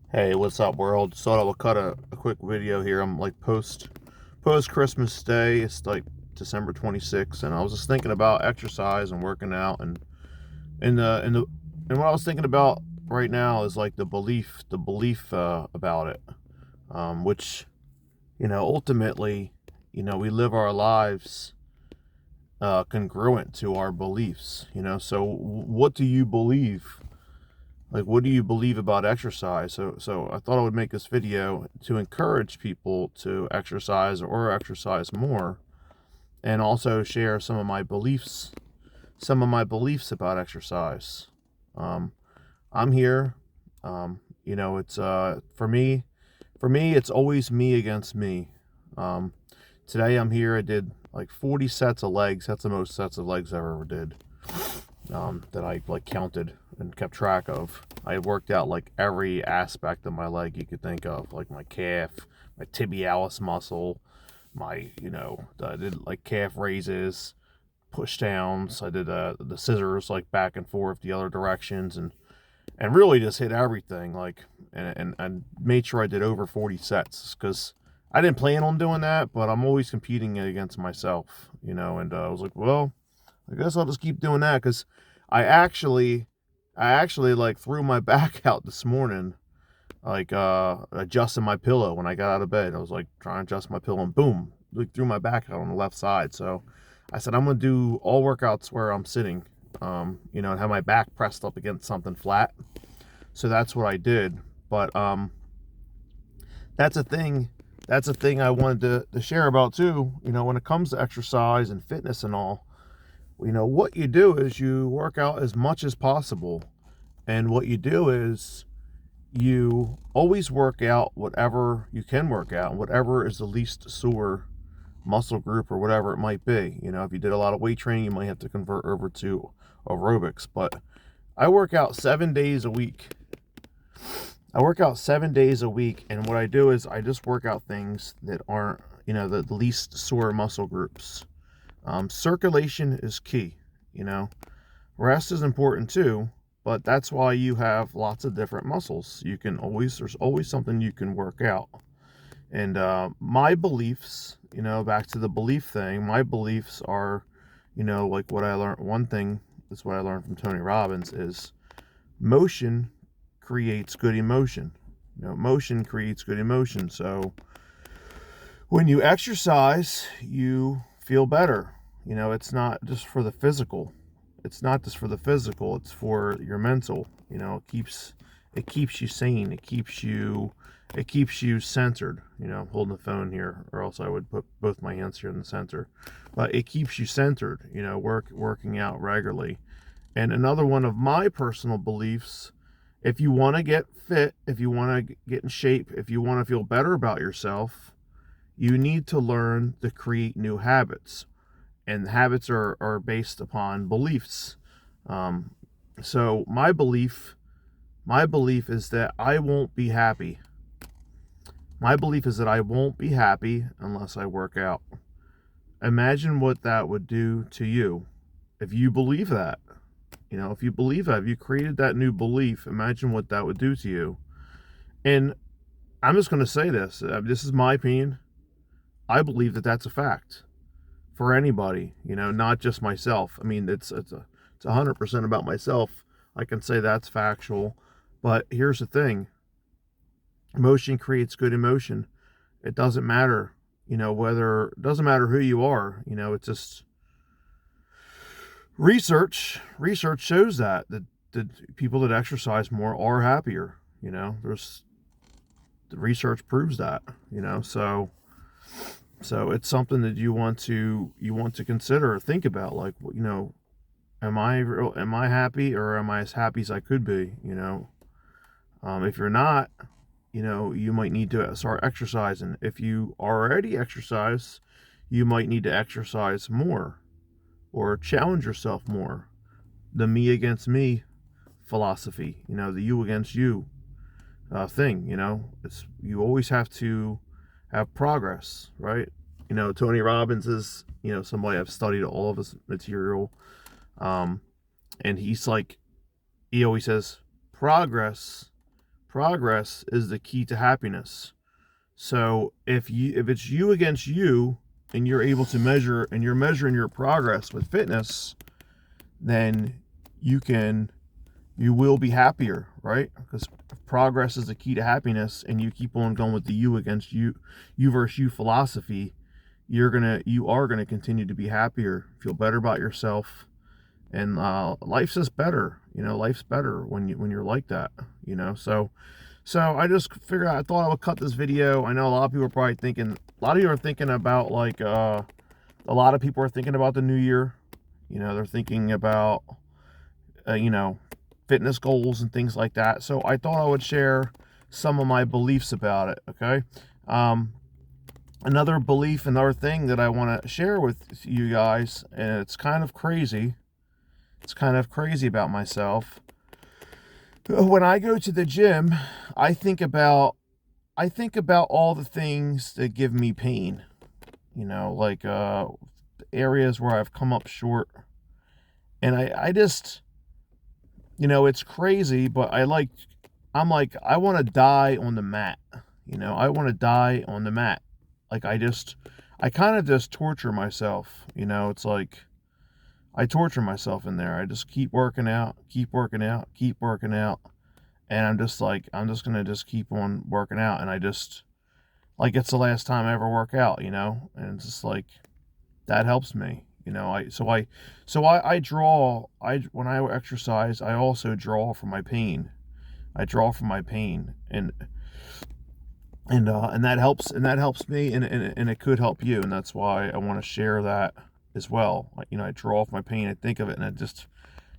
Hey, what's up, world? Just thought I would cut a quick video here. I'm like post Christmas Day. It's like December 26th, and I was just thinking about exercise and working out, and what I was thinking about right now is like the belief about it, which ultimately, we live our lives congruent to our beliefs. So what do you believe? Like, what do you believe about exercise? So I thought I would make this video to encourage people to exercise or exercise more, and also share some of my beliefs about exercise. um, I'm here. It's for me it's always me against me. um, Today I'm here. I did like 40 sets of legs. That's the most sets of legs I ever did, that I like counted and kept track of. I worked out like every aspect of my leg you could think of, like my calf, my tibialis muscle, I did like calf raises, push downs. I did the scissors like back and forth the other directions, and really just hit everything, like, and made sure I did over 40 sets, because I didn't plan on doing that, but I'm always competing against myself, and I was like, well, I guess I'll just keep doing that, because I actually, like threw my back out this morning, like adjusting my pillow when I got out of bed. I was like trying to adjust my pillow, and boom, like threw my back out on the left side. So I said I'm gonna do all workouts where I'm sitting, and have my back pressed up against something flat. So that's what I did. But that's a thing. That's a thing I wanted to share about too. When it comes to exercise and fitness and all, what you do is you work out as much as possible. And what you do is you always work out whatever you can work out, whatever is the least sore muscle group or whatever it might be. If you did a lot of weight training, you might have to convert over to aerobics. But I work out 7 days a week. I work out 7 days a week, and what I do is I just work out things that aren't, the least sore muscle groups. Circulation is key. You know, Rest is important too, but that's why you have lots of different muscles. There's always something you can work out. And my beliefs, back to the belief thing, my beliefs are, like what I learned. One thing is what I learned from Tony Robbins is motion creates good emotion. Motion creates good emotion. So when you exercise, you feel better. It's not just for the physical. It's not just for the physical. It's for your mental. It keeps you sane. It keeps you centered. I'm holding the phone here, or else I would put both my hands here in the center. But it keeps you centered. Working out regularly. And another one of my personal beliefs: if you want to get fit, if you want to get in shape, if you want to feel better about yourself, you need to learn to create new habits. And habits are based upon beliefs. Um, so my belief is that I won't be happy. My belief is that I won't be happy unless I work out. Imagine what that would do to you if you believe that. If you believe that, if you created that new belief, imagine what that would do to you. And I'm just going to say this. This is my opinion. I believe that that's a fact for anybody, not just myself. I mean, it's 100% about myself. I can say that's factual. But here's the thing: emotion creates good emotion. It doesn't matter, it doesn't matter who you are. It's just research shows that people that exercise more are happier. There's the research proves that. So it's something that you want to consider or think about. Like, am I happy, or am I as happy as I could be? If you're not, you might need to start exercising. If you already exercise, you might need to exercise more or challenge yourself more. The me against me philosophy, the you against you thing. You always have to have progress, right? Tony Robbins is, somebody I've studied all of his material. Um, and he always says, progress progress is the key to happiness. So if it's you against you, and you're able to measure, and you're measuring your progress with fitness, then you will be happier, right? Because progress is the key to happiness, and you keep on going with the you against you versus you philosophy, you are gonna continue to be happier, feel better about yourself, and life's just better. Life's better when you're like that. So I just figured out, I thought I would cut this video. I know a lot of people are probably thinking, a lot of you are thinking about like a lot of people are thinking about the new year. They're thinking about fitness goals and things like that. So I thought I would share some of my beliefs about it. Okay. Another belief, another thing that I want to share with you guys, and it's kind of crazy. It's kind of crazy about myself. When I go to the gym, I think about all the things that give me pain. Like areas where I've come up short. And I just, it's crazy, but I'm like, I want to die on the mat. I want to die on the mat. Like I kind of just torture myself. It's like I torture myself in there. I just keep working out. And I'm just going to just keep on working out. And I just, like, it's the last time I ever work out, and it's just like, that helps me. When I exercise, I also draw from my pain. And that helps me, and it could help you, and that's why I want to share that as well. I draw off my pain, I think of it, and I just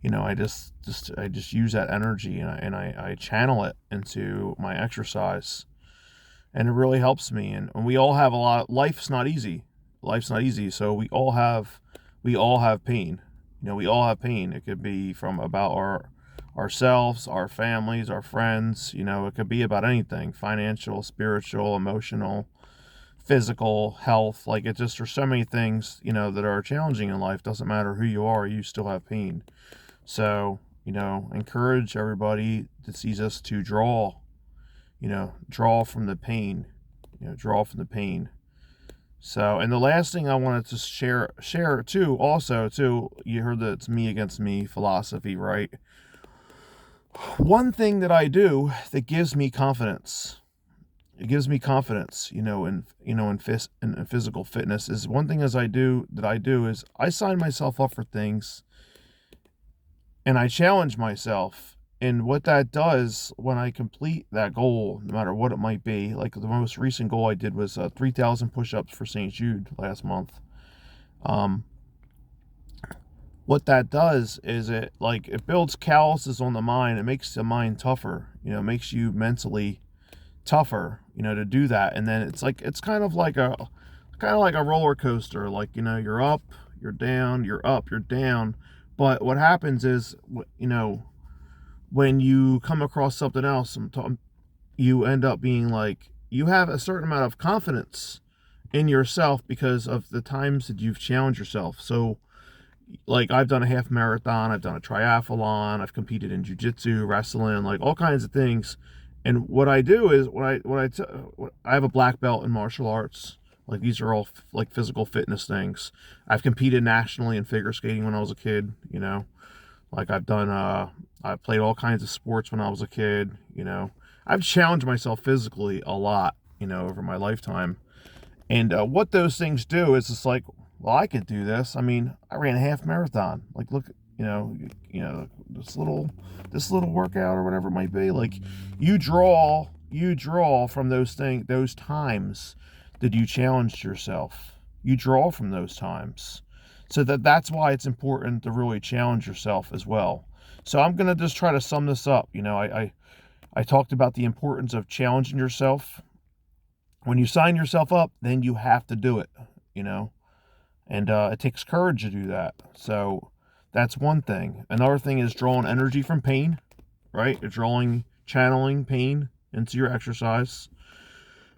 use that energy, and I channel it into my exercise, and it really helps me. And we all have life's not easy, so we all have pain. We all have pain. It could be from about ourselves, our families, our friends. It could be about anything: financial, spiritual, emotional, physical, health. Like, it just, there's so many things, that are challenging in life. Doesn't matter who you are, you still have pain. So, encourage everybody that sees us to draw from the pain. So, and the last thing I wanted to share too, you heard that it's me against me philosophy, right? One thing that I do that gives me confidence, in physical fitness, is one thing I do is I sign myself up for things, and I challenge myself. And what that does, when I complete that goal, no matter what it might be, like the most recent goal I did was 3,000 push-ups for St. Jude last month. What that does is it builds calluses on the mind. It makes the mind tougher. It makes you mentally tougher, to do that. And then it's kind of like a roller coaster. Like, you're up, you're down, you're up, you're down. But what happens is, when you come across something else, you end up being like, you have a certain amount of confidence in yourself because of the times that you've challenged yourself. So, like, I've done a half marathon, I've done a triathlon, I've competed in jiu-jitsu, wrestling, like all kinds of things. And what I do is, I have a black belt in martial arts. Like, these are all like physical fitness things. I've competed nationally in figure skating when I was a kid. Like, I played all kinds of sports when I was a kid. I've challenged myself physically a lot, over my lifetime. And what those things do is, it's like, well, I could do this. I mean, I ran a half marathon. Like, look, this little workout or whatever it might be. Like, you draw from those times that you challenged yourself. You draw from those times. So that's why it's important to really challenge yourself as well. So I'm going to just try to sum this up. I talked about the importance of challenging yourself. When you sign yourself up, then you have to do it, and it takes courage to do that. So that's one thing. Another thing is drawing energy from pain, right? Channeling pain into your exercise.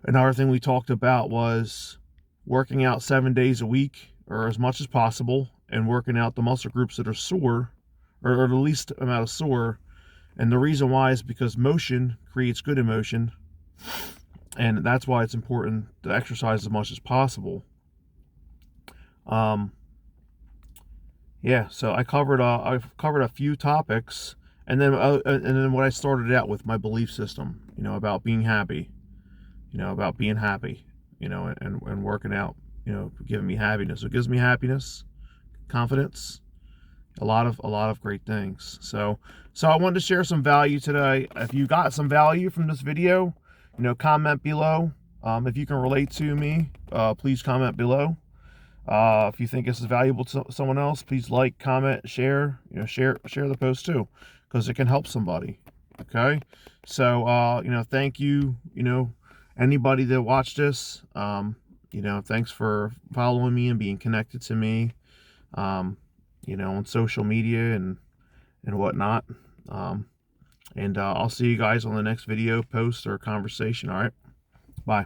Another thing we talked about was working out 7 days a week, or as much as possible, and working out the muscle groups that are sore, or the least amount of sore, And the reason why is because motion creates good emotion, and that's why it's important to exercise as much as possible. Yeah, so I've covered a few topics, and then what I started out with, my belief system, about being happy, and working out, giving me happiness. It gives me happiness, confidence, a lot of great things. So I wanted to share some value today. If you got some value from this video, comment below. If you can relate to me, please comment below. If you think this is valuable to someone else, please like, comment, share. Share the post too, because it can help somebody. Okay, so thank you. Anybody that watched this, thanks for following me and being connected to me, on social media and whatnot. And I'll see you guys on the next video, post, or conversation. All right, bye.